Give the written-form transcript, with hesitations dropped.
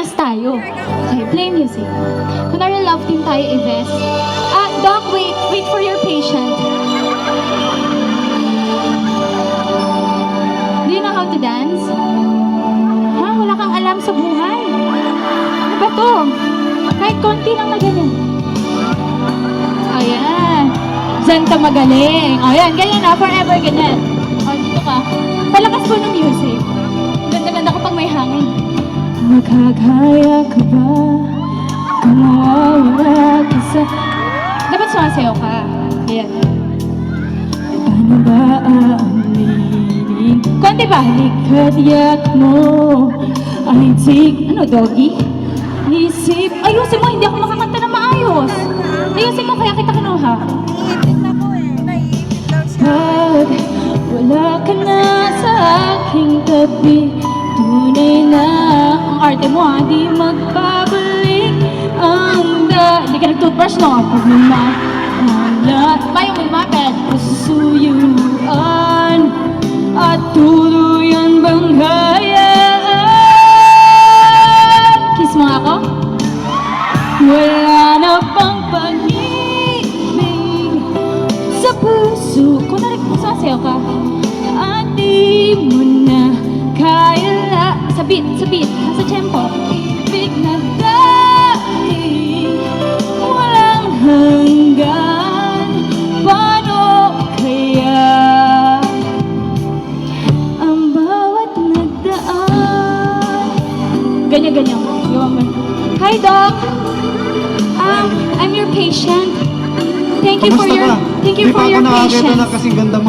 Pinas tayo. Okay, play music. Kunwari love team tayo, Ives. Doc, wait for your patient. Do you know how to dance? Ha? Wala kang alam sa buhay? Ano ba to? Kahit konti lang na ganyan. Ayan. Diyan ka magaling. Ayan, ganyan na. Forever ganyan. O, dito ka. Palakas po ng music. Ganda-ganda kapag may hangin. Magkagaya ka ba? Kung mawawala ka sa... Dapat sumasayaw ka. Ayan. Paano ba aaminin? Konti ba? Likad-yak mo ay ano, doggy? Isip. Ayusin mo, hindi ako makakanta na maayos. Ayusin mo, kaya kita kinuha. Pag wala ka na sa aking tabi, tunay na ang arte mo, di magbabalik ang hindi ka nag-toothbrush, no? Pag mamahalat pa yung lumapit, kasusuyuan at tuluyan bang hayaan. Kiss mo ako? Wala na pang pag-ibig sa puso. Kung nagsasayaw ka, at di mo na kaya sa beat, sa tempo. Ibig na dahil walang hanggan. Paano kaya ang bawat nagdaan? Ganyan-ganyan. Hi, Doc. I'm your patient. Thank you for your Di pa ako nakakita patience. na kasing ganda mo.